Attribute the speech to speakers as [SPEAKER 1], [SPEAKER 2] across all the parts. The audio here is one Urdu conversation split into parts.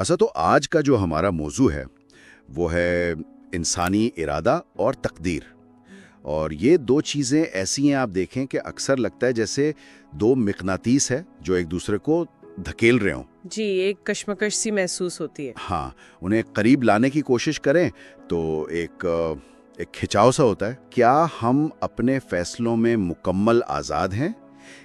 [SPEAKER 1] اصل تو آج کا جو ہمارا موضوع ہے وہ ہے انسانی ارادہ اور تقدیر. اور یہ دو چیزیں ایسی ہیں، آپ دیکھیں کہ اکثر لگتا ہے جیسے دو مقناطیس ہے جو ایک دوسرے کو دھکیل رہے ہوں.
[SPEAKER 2] جی، ایک کشمکش سی محسوس ہوتی ہے.
[SPEAKER 1] ہاں، انہیں قریب لانے کی کوشش کریں تو ایک کھچاؤ سا ہوتا ہے. کیا ہم اپنے فیصلوں میں مکمل آزاد ہیں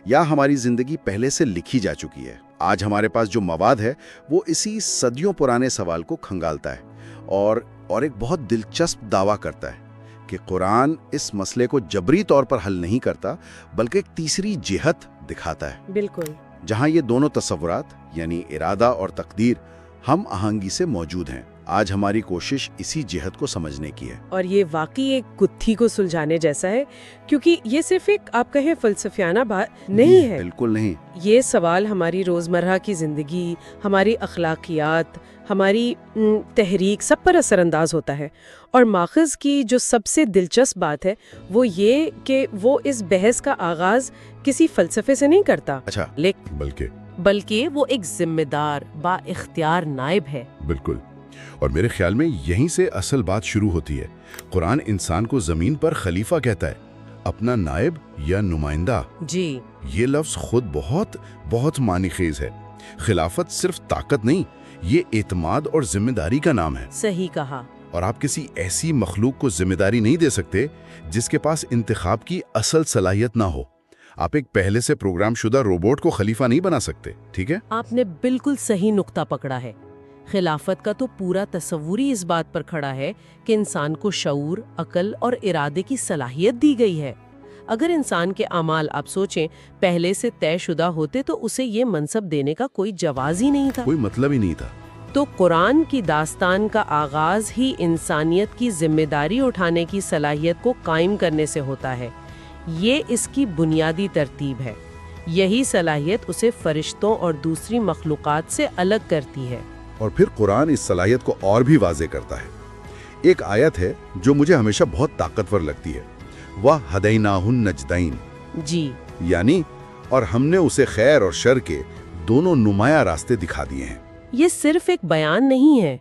[SPEAKER 1] یا ہماری زندگی پہلے سے لکھی جا چکی ہے؟ آج ہمارے پاس جو مواد ہے وہ اسی صدیوں پرانے سوال کو کھنگالتا ہے اور ایک بہت دلچسپ دعویٰ کرتا ہے کہ قرآن اس مسئلے کو جبری طور پر حل نہیں کرتا بلکہ ایک تیسری جہت دکھاتا ہے.
[SPEAKER 2] بالکل.
[SPEAKER 1] جہاں یہ دونوں تصورات یعنی ارادہ اور تقدیر ہم آہنگی سے موجود ہیں. آج ہماری کوشش اسی جہت کو سمجھنے کی ہے.
[SPEAKER 2] اور یہ واقعی ایک گتھی کو سلجھانے جیسا ہے، کیونکہ یہ صرف ایک آپ کہیں فلسفیانہ بات نہیں ہے.
[SPEAKER 1] بالکل نہیں.
[SPEAKER 2] یہ سوال ہماری روزمرہ کی زندگی، ہماری اخلاقیات، ہماری تحریک سب پر اثر انداز ہوتا ہے. اور ماخذ کی جو سب سے دلچسپ بات ہے وہ یہ کہ وہ اس بحث کا آغاز کسی فلسفے سے نہیں کرتا.
[SPEAKER 1] اچھا.
[SPEAKER 3] بلکہ وہ ایک ذمہ دار با اختیار نائب ہے.
[SPEAKER 4] بالکل. اور میرے خیال میں یہیں سے اصل بات شروع ہوتی ہے. قرآن انسان کو زمین پر خلیفہ کہتا ہے، اپنا نائب یا نمائندہ.
[SPEAKER 2] جی،
[SPEAKER 4] یہ لفظ خود بہت معنی خیز ہے. خلافت صرف طاقت نہیں، یہ اعتماد اور ذمہ داری کا نام ہے.
[SPEAKER 2] صحیح کہا.
[SPEAKER 4] اور آپ کسی ایسی مخلوق کو ذمہ داری نہیں دے سکتے جس کے پاس انتخاب کی اصل صلاحیت نہ ہو. آپ ایک پہلے سے پروگرام شدہ روبوٹ کو خلیفہ نہیں بنا سکتے. ٹھیک ہے؟
[SPEAKER 3] آپ نے بالکل صحیح نقطہ پکڑا ہے. خلافت کا تو پورا تصور ہی اس بات پر کھڑا ہے کہ انسان کو شعور، عقل اور ارادے کی صلاحیت دی گئی ہے. اگر انسان کے اعمال آپ سوچیں پہلے سے طے شدہ ہوتے تو اسے یہ منصب دینے کا کوئی جواز ہی نہیں تھا،
[SPEAKER 4] کوئی مطلب ہی نہیں تھا.
[SPEAKER 2] تو قرآن کی داستان کا آغاز ہی انسانیت کی ذمہ داری اٹھانے کی صلاحیت کو قائم کرنے سے ہوتا ہے. یہ اس کی بنیادی ترتیب ہے. یہی صلاحیت اسے فرشتوں اور دوسری مخلوقات سے الگ کرتی ہے.
[SPEAKER 4] اور پھر قرآن اس صلاحیت کو اور بھی واضح کرتا ہے. ایک آیت ہے جو مجھے ہمیشہ بہت طاقتور لگتی ہے، وَهَدَيْنَاهُ النَّجْدَيْنِ،
[SPEAKER 2] جی،
[SPEAKER 4] یعنی اور ہم نے اسے خیر اور شر کے دونوں نمایاں راستے دکھا دیے ہیں.
[SPEAKER 2] یہ صرف ایک بیان نہیں ہے.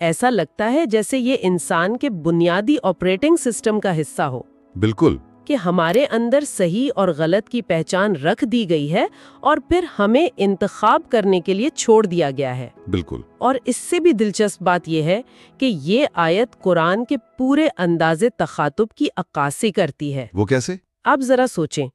[SPEAKER 2] ایسا لگتا ہے جیسے یہ انسان کے بنیادی آپریٹنگ سسٹم کا حصہ ہو.
[SPEAKER 4] بالکل.
[SPEAKER 2] کہ ہمارے اندر صحیح اور غلط کی پہچان رکھ دی گئی ہے اور پھر ہمیں انتخاب کرنے کے لیے چھوڑ دیا گیا ہے.
[SPEAKER 4] بالکل.
[SPEAKER 2] اور اس سے بھی دلچسپ بات یہ ہے کہ یہ آیت قرآن کے پورے انداز تخاطب کی عکاسی کرتی ہے.
[SPEAKER 4] وہ کیسے؟
[SPEAKER 2] آپ ذرا سوچیں،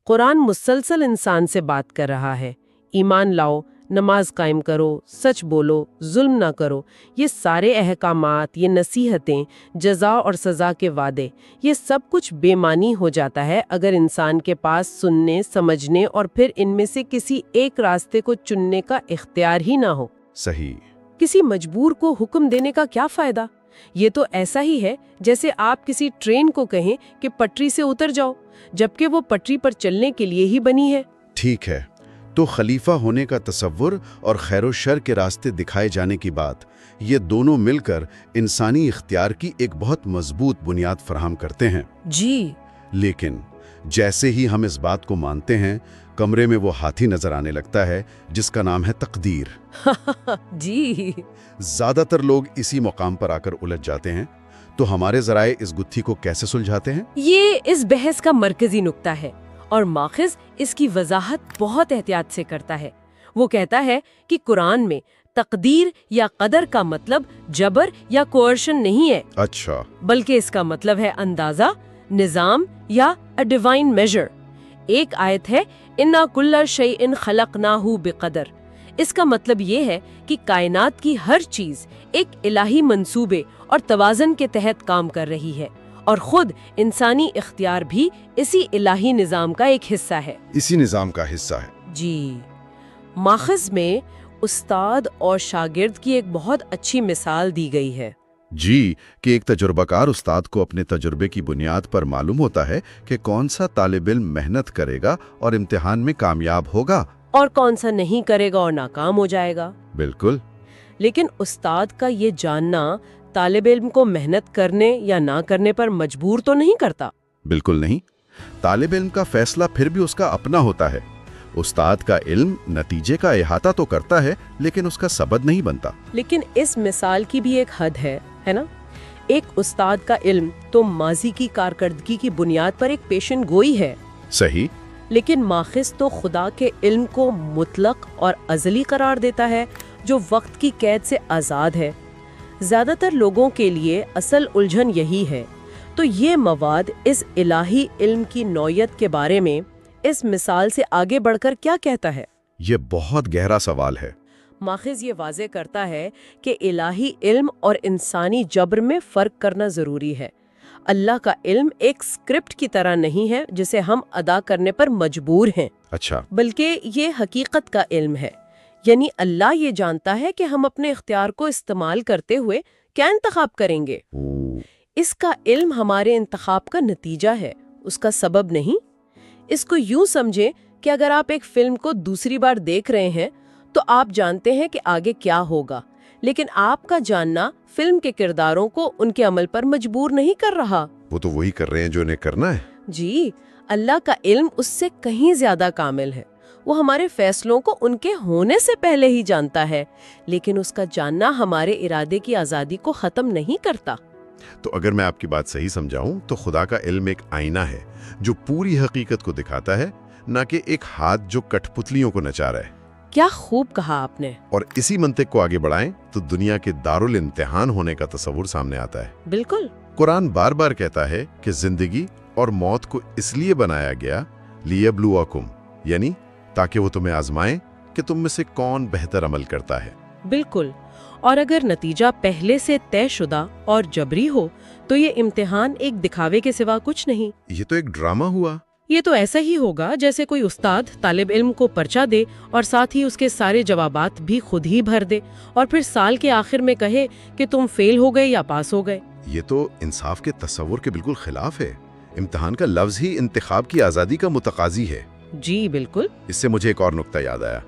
[SPEAKER 2] قرآن مسلسل انسان سے بات کر رہا ہے. ایمان لاؤ، نماز قائم کرو، سچ بولو، ظلم نہ کرو. یہ سارے احکامات، یہ نصیحتیں، جزا اور سزا کے وعدے، یہ سب کچھ بے معنی ہو جاتا ہے اگر انسان کے پاس سننے، سمجھنے اور پھر ان میں سے کسی ایک راستے کو چننے کا اختیار ہی نہ ہو.
[SPEAKER 4] صحیح.
[SPEAKER 2] کسی مجبور کو حکم دینے کا کیا فائدہ؟ یہ تو ایسا ہی ہے جیسے آپ کسی ٹرین کو کہیں کہ پٹری سے اتر جاؤ، جبکہ وہ پٹری پر چلنے کے لیے ہی بنی ہے.
[SPEAKER 4] ٹھیک ہے. تو خلیفہ ہونے کا تصور اور خیر و شر کے راستے دکھائے جانے کی بات، یہ دونوں مل کر انسانی اختیار کی ایک بہت مضبوط بنیاد فراہم کرتے ہیں.
[SPEAKER 2] جی.
[SPEAKER 4] لیکن جیسے ہی ہم اس بات کو مانتے ہیں، کمرے میں وہ ہاتھی نظر آنے لگتا ہے جس کا نام ہے تقدیر.
[SPEAKER 2] جی.
[SPEAKER 4] زیادہ تر لوگ اسی مقام پر آ کر الجھ جاتے ہیں. تو ہمارے ذرائع اس گتھی کو کیسے سلجھاتے ہیں؟
[SPEAKER 2] یہ اس بحث کا مرکزی نقطہ ہے اور ماخذ اس کی وضاحت بہت احتیاط سے کرتا ہے. وہ کہتا ہے کہ قرآن میں تقدیر یا قدر کا مطلب جبر یا کوئرشن نہیں ہے.
[SPEAKER 4] اچھا.
[SPEAKER 2] بلکہ اس کا مطلب ہے اندازہ، نظام یا a divine measure. ایک آیت ہے اِنَّا كُلَّ شَيْءٍ خَلَقْنَاهُ بِقَدَر. اس کا مطلب یہ ہے کہ کائنات کی ہر چیز ایک الہی منصوبے اور توازن کے تحت کام کر رہی ہے، اور خود انسانی اختیار بھی اسی الہی نظام کا ایک حصہ ہے.
[SPEAKER 4] اسی نظام کا حصہ ہے.
[SPEAKER 2] جی. ماخذ میں استاد اور شاگرد کی ایک بہت اچھی مثال دی گئی ہے.
[SPEAKER 4] جی، کہ ایک تجربہ کار استاد کو اپنے تجربے کی بنیاد پر معلوم ہوتا ہے کہ کون سا طالب علم محنت کرے گا اور امتحان میں کامیاب ہوگا،
[SPEAKER 2] اور کون سا نہیں کرے گا اور ناکام ہو جائے گا.
[SPEAKER 4] بالکل.
[SPEAKER 2] لیکن استاد کا یہ جاننا طالب علم کو محنت کرنے یا نہ کرنے پر مجبور تو نہیں کرتا.
[SPEAKER 4] بالکل نہیں. طالب علم کا فیصلہ پھر بھی اس کا اپنا ہوتا ہے. استاد کا علم نتیجے کا احاطہ تو کرتا ہے لیکن اس کا سبب نہیں بنتا۔
[SPEAKER 3] لیکن اس مثال کی بھی ایک حد ہے نا؟ ایک استاد کا علم تو ماضی کی کارکردگی کی بنیاد پر ایک پیشن گوئی ہے،
[SPEAKER 4] صحیح،
[SPEAKER 3] لیکن ماخذ تو خدا کے علم کو مطلق اور ازلی قرار دیتا ہے، جو وقت کی قید سے آزاد ہے۔ زیادہ تر لوگوں کے لیے اصل الجھن یہی ہے۔ تو یہ مواد اس الہی علم کی نوعیت کے بارے میں اس مثال سے آگے بڑھ کر کیا کہتا ہے؟
[SPEAKER 4] یہ بہت گہرا سوال ہے۔
[SPEAKER 3] ماخذ یہ واضح کرتا ہے کہ الہی علم اور انسانی جبر میں فرق کرنا ضروری ہے۔ اللہ کا علم ایک اسکرپٹ کی طرح نہیں ہے جسے ہم ادا کرنے پر مجبور ہیں،
[SPEAKER 4] اچھا،
[SPEAKER 3] بلکہ یہ حقیقت کا علم ہے۔ یعنی اللہ یہ جانتا ہے کہ ہم اپنے اختیار کو استعمال کرتے ہوئے کیا انتخاب کریں گے۔ اس کا علم ہمارے انتخاب کا نتیجہ ہے، اس کا سبب نہیں۔ اس کو یوں سمجھیں کہ اگر آپ ایک فلم کو دوسری بار دیکھ رہے ہیں تو آپ جانتے ہیں کہ آگے کیا ہوگا، لیکن آپ کا جاننا فلم کے کرداروں کو ان کے عمل پر مجبور نہیں کر رہا۔
[SPEAKER 4] وہ تو وہی کر رہے ہیں جو انہیں کرنا ہے۔
[SPEAKER 3] جی، اللہ کا علم اس سے کہیں زیادہ کامل ہے۔ وہ ہمارے فیصلوں کو ان کے ہونے سے پہلے ہی جانتا ہے، لیکن اس کا جاننا ہمارے ارادے کی آزادی کو ختم نہیں کرتا۔
[SPEAKER 4] تو اگر میں آپ کی بات صحیح سمجھاؤں تو خدا کا علم ایک آئینہ ہے جو پوری حقیقت کو دکھاتا ہے، نہ کہ ایک ہاتھ جو کٹھ پتلیوں کو نچا رہا ہے۔
[SPEAKER 3] کیا خوب کہا آپ نے۔
[SPEAKER 4] اور اسی منطق کو آگے بڑھائیں تو دنیا کے دارالامتحان ہونے کا تصور سامنے آتا ہے۔
[SPEAKER 3] بالکل۔
[SPEAKER 4] قرآن بار بار کہتا ہے کہ زندگی اور موت کو اس لیے بنایا گیا لیبلوکم، یعنی تاکہ وہ تمہیں آزمائیں کہ تم میں سے کون بہتر عمل کرتا ہے۔
[SPEAKER 3] بالکل، اور اگر نتیجہ پہلے سے طے شدہ اور جبری ہو تو یہ امتحان ایک دکھاوے کے سوا کچھ نہیں۔
[SPEAKER 4] یہ تو ایک ڈرامہ ہوا۔
[SPEAKER 3] یہ تو ایسا ہی ہوگا جیسے کوئی استاد طالب علم کو پرچہ دے اور ساتھ ہی اس کے سارے جوابات بھی خود ہی بھر دے اور پھر سال کے آخر میں کہے کہ تم فیل ہو گئے یا پاس ہو گئے۔
[SPEAKER 4] یہ تو انصاف کے تصور کے بالکل خلاف ہے۔ امتحان کا لفظ ہی انتخاب کی آزادی کا متقاضی ہے۔
[SPEAKER 3] جی بالکل۔
[SPEAKER 4] اس سے مجھے ایک اور نکتہ یاد آیا۔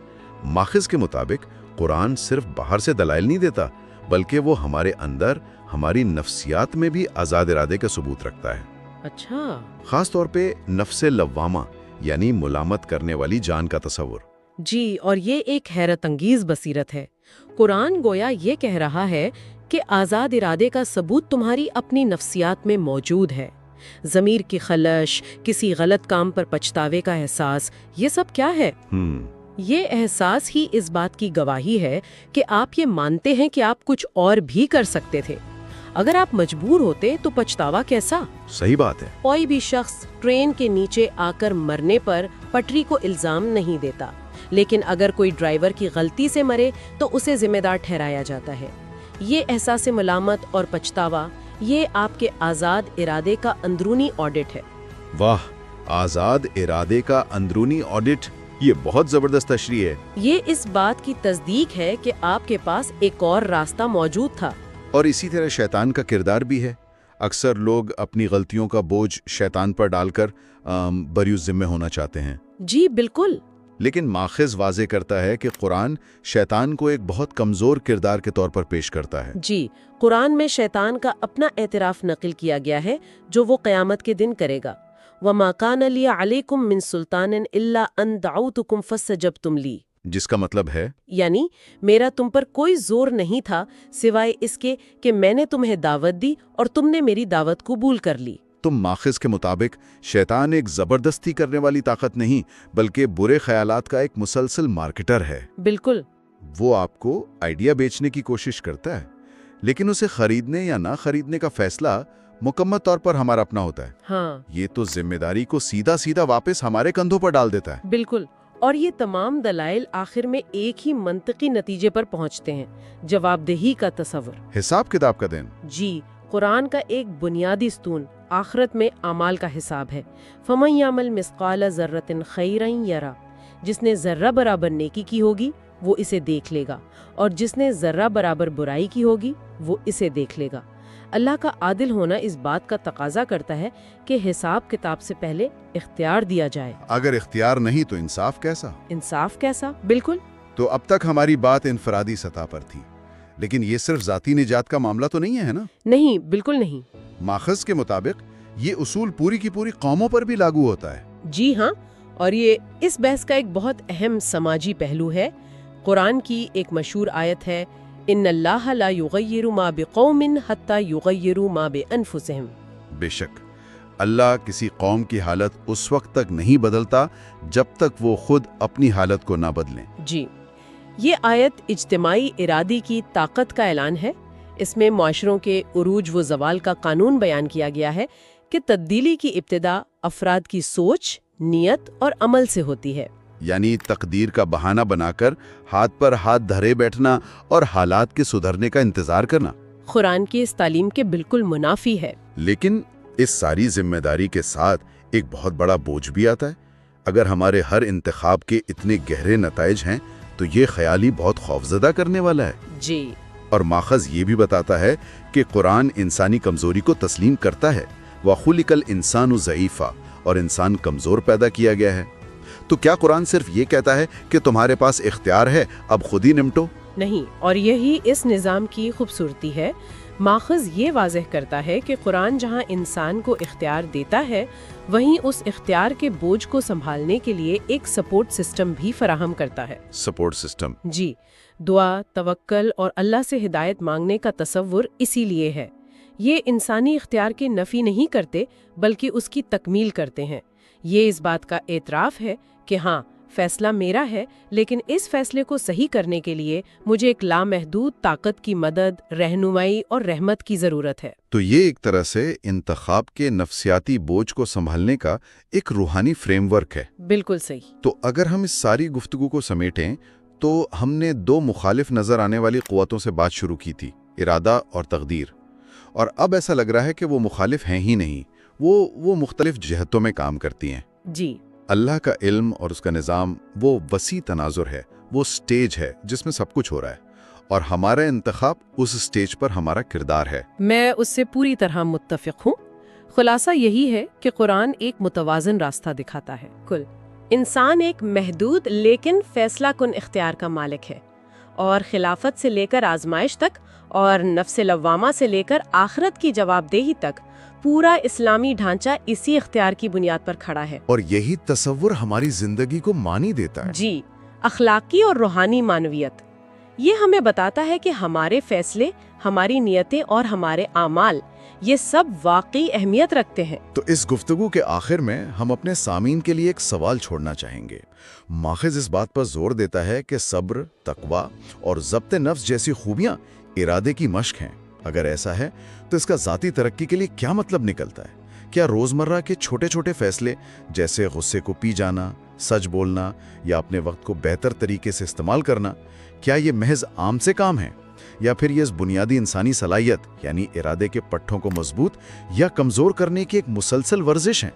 [SPEAKER 4] ماخذ کے مطابق قرآن صرف باہر سے دلائل نہیں دیتا، بلکہ وہ ہمارے اندر، ہماری نفسیات میں بھی آزاد ارادے کا ثبوت رکھتا ہے۔
[SPEAKER 3] اچھا۔
[SPEAKER 4] خاص طور پہ نفس لوامہ، یعنی ملامت کرنے والی جان کا تصور۔
[SPEAKER 3] جی، اور یہ ایک حیرت انگیز بصیرت ہے۔ قرآن گویا یہ کہہ رہا ہے کہ آزاد ارادے کا ثبوت تمہاری اپنی نفسیات میں موجود ہے۔ ضمیر کی خلش، کسی غلط کام پر پچھتاوے کا احساس، یہ سب کیا ہے؟ یہ احساس ہی اس بات کی گواہی ہے کہ آپ یہ مانتے ہیں کہ آپ کچھ اور بھی کر سکتے تھے۔ اگر آپ مجبور ہوتے تو پچھتاوا کیسا؟
[SPEAKER 4] صحیح بات ہے۔
[SPEAKER 3] کوئی بھی شخص ٹرین کے نیچے آ کر مرنے پر پٹری کو الزام نہیں دیتا، لیکن اگر کوئی ڈرائیور کی غلطی سے مرے تو اسے ذمہ دار ٹھہرایا جاتا ہے۔ یہ احساس ملامت اور پچھتاوا، یہ آپ کے آزاد ارادے کا اندرونی آڈٹ ہے۔
[SPEAKER 1] واہ، آزاد ارادے کا اندرونی آڈٹ، یہ بہت زبردست تشریح ہے۔
[SPEAKER 3] یہ اس بات کی تصدیق ہے کہ آپ کے پاس ایک اور راستہ موجود تھا۔
[SPEAKER 1] اور اسی طرح شیطان کا کردار بھی ہے۔ اکثر لوگ اپنی غلطیوں کا بوجھ شیطان پر ڈال کر بری ذمہ ہونا چاہتے ہیں۔
[SPEAKER 3] جی بالکل۔
[SPEAKER 1] لیکن ماخذ واضح کرتا ہے کہ قرآن شیطان کو ایک بہت کمزور کردار کے طور پر پیش کرتا ہے۔
[SPEAKER 3] جی، قرآن میں شیطان کا اپنا اعتراف نقل کیا گیا ہے جو وہ قیامت کے دن کرے گا۔ وَمَا كَانَ لِيَ عَلَيْكُمْ مِنْ سُلْطَانٍ إِلَّا أَنْ دَعَوْتُكُمْ فَاسْتَجَبْتُمْ لِي،
[SPEAKER 1] جس کا مطلب ہے
[SPEAKER 3] یعنی میرا تم پر کوئی زور نہیں تھا سوائے اس کے کہ میں نے تمہیں دعوت دی اور تم نے میری دعوت قبول کر لی۔
[SPEAKER 1] تو ماخذ کے مطابق شیطان ایک زبردستی کرنے والی طاقت نہیں، بلکہ برے خیالات کا ایک مسلسل مارکیٹر ہے۔
[SPEAKER 3] بالکل۔
[SPEAKER 1] وہ آپ کو آئیڈیا بیچنے کی کوشش کرتا ہے، لیکن اسے خریدنے یا نہ خریدنے کا فیصلہ مکمل طور پر ہمارا اپنا ہوتا ہے۔
[SPEAKER 3] ہاں،
[SPEAKER 1] یہ تو ذمہ داری کو سیدھا سیدھا واپس ہمارے کندھوں پر ڈال دیتا ہے۔
[SPEAKER 3] بالکل۔ اور یہ تمام دلائل آخر میں ایک ہی منطقی نتیجے پر پہنچتے ہیں، جواب دہی کا تصور۔
[SPEAKER 1] حساب کتاب کا دن۔
[SPEAKER 3] جی، قرآن کا ایک بنیادی ستون آخرت میں اعمال کا حساب ہے۔ فَمَن يَعْمَلْ مِثْقَالَ ذَرَّةٍ خَيْرًا يَرَهُ، جس نے ذرہ برابر نیکی کی ہوگی وہ اسے دیکھ لے گا، اور جس نے ذرہ برابر برائی کی ہوگی وہ اسے دیکھ لے گا۔ اللہ کا عادل ہونا اس بات کا تقاضا کرتا ہے کہ حساب کتاب سے پہلے اختیار دیا جائے۔
[SPEAKER 1] اگر اختیار نہیں تو انصاف کیسا؟
[SPEAKER 3] انصاف کیسا؟ بالکل۔
[SPEAKER 1] تو اب تک ہماری بات انفرادی سطح پر تھی، لیکن یہ صرف ذاتی نجات کا معاملہ تو نہیں ہے نا؟
[SPEAKER 3] نہیں، بالکل نہیں۔
[SPEAKER 1] ماخذ کے مطابق یہ اصول پوری کی پوری قوموں پر بھی لاگو ہوتا ہے۔
[SPEAKER 3] جی ہاں، اور یہ اس بحث کا ایک بہت اہم سماجی پہلو ہے۔ قرآن کی ایک مشہور آیت ہے، ان اللہ لا یغیر ما بقوم حتی یغیروا ما بانفسہم۔
[SPEAKER 4] بے شک اللہ کسی قوم کی حالت اس وقت تک نہیں بدلتا جب تک وہ خود اپنی حالت کو نہ بدلیں۔
[SPEAKER 3] جی، یہ آیت اجتماعی ارادے کی طاقت کا اعلان ہے۔ اس میں معاشروں کے عروج و زوال کا قانون بیان کیا گیا ہے کہ تبدیلی کی ابتدا افراد کی سوچ، نیت اور عمل سے ہوتی ہے۔
[SPEAKER 4] یعنی تقدیر کا بہانہ بنا کر ہاتھ پر ہاتھ دھرے بیٹھنا اور حالات کے سدھرنے کا انتظار کرنا
[SPEAKER 3] قرآن کی اس تعلیم کے بالکل منافی ہے۔
[SPEAKER 4] لیکن اس ساری ذمہ داری کے ساتھ ایک بہت بڑا بوجھ بھی آتا ہے۔ اگر ہمارے ہر انتخاب کے اتنے گہرے نتائج ہیں تو یہ خیال ہی بہت خوفزدہ کرنے والا ہے۔
[SPEAKER 3] جی،
[SPEAKER 4] اور ماخذ یہ بھی بتاتا ہے کہ قرآن انسانی کمزوری کو تسلیم کرتا ہے۔ وَخُلِقَ الْإِنسَانُ ضَعِيفًا، اور انسان کمزور پیدا کیا گیا ہے۔ تو کیا قرآن صرف یہ کہتا ہے کہ تمہارے پاس اختیار ہے، اب خود ہی نمٹو؟
[SPEAKER 3] نہیں، اور یہی اس نظام کی خوبصورتی ہے۔ ماخذ یہ واضح کرتا ہے کہ قرآن جہاں انسان کو اختیار دیتا ہے، وہیں اس اختیار کے بوجھ کو سنبھالنے کے لیے ایک سپورٹ سسٹم بھی فراہم کرتا ہے۔
[SPEAKER 4] Support system?
[SPEAKER 3] جی، دعا، توکل اور اللہ سے ہدایت مانگنے کا تصور اسی لیے ہے۔ یہ انسانی اختیار کی نفی نہیں کرتے بلکہ اس کی تکمیل کرتے ہیں۔ یہ اس بات کا اعتراف ہے کہ ہاں، فیصلہ میرا ہے، لیکن اس فیصلے کو صحیح کرنے کے لیے مجھے ایک لامحدود طاقت کی مدد، رہنمائی اور رحمت کی ضرورت ہے۔
[SPEAKER 4] تو یہ ایک طرح سے انتخاب کے نفسیاتی بوجھ کو سنبھالنے کا ایک روحانی فریم ورک ہے۔
[SPEAKER 3] بالکل صحیح۔
[SPEAKER 4] تو اگر ہم اس ساری گفتگو کو سمیٹیں تو ہم نے دو مخالف نظر آنے والی قوتوں سے بات شروع کی تھی، ارادہ اور تقدیر، اور اب ایسا لگ رہا ہے کہ وہ مخالف ہیں ہی نہیں، وہ مختلف جہتوں میں کام کرتی ہیں۔
[SPEAKER 3] جی،
[SPEAKER 4] اللہ کا علم اور اس کا نظام وہ وسیع تناظر ہے، وہ سٹیج ہے جس میں سب کچھ ہو رہا ہے، اور ہمارا انتخاب اس سٹیج پر ہمارا کردار ہے۔
[SPEAKER 3] میں اس سے پوری طرح متفق ہوں۔ خلاصہ یہی ہے کہ قرآن ایک متوازن راستہ دکھاتا ہے۔ انسان ایک محدود لیکن فیصلہ کن اختیار کا مالک ہے، اور خلافت سے لے کر آزمائش تک اور نفس لوامہ سے لے کر آخرت کی جواب دہی تک پورا اسلامی ڈھانچہ اسی اختیار کی بنیاد پر کھڑا ہے۔
[SPEAKER 4] اور یہی تصور ہماری زندگی کو معنی دیتا ہے۔
[SPEAKER 3] جی، اخلاقی اور روحانی معنویت۔ یہ ہمیں بتاتا ہے کہ ہمارے فیصلے، ہماری نیتیں اور ہمارے اعمال، یہ سب واقعی اہمیت رکھتے ہیں۔
[SPEAKER 4] تو اس گفتگو کے آخر میں ہم اپنے سامعین کے لیے ایک سوال چھوڑنا چاہیں گے۔ ماخذ اس بات پر زور دیتا ہے کہ صبر، تقوی اور ضبط نفس جیسی خوبیاں ارادے کی مشق ہیں۔ اگر ایسا ہے تو اس کا ذاتی ترقی کے لیے کیا مطلب نکلتا ہے؟ کیا روزمرہ کے چھوٹے چھوٹے فیصلے جیسے غصے کو پی جانا، سچ بولنا یا اپنے وقت کو بہتر طریقے سے استعمال کرنا، کیا یہ محض عام سے کام ہے، یا پھر یہ اس بنیادی انسانی صلاحیت یعنی ارادے کے پٹھوں کو مضبوط یا کمزور کرنے کی ایک مسلسل ورزش ہے؟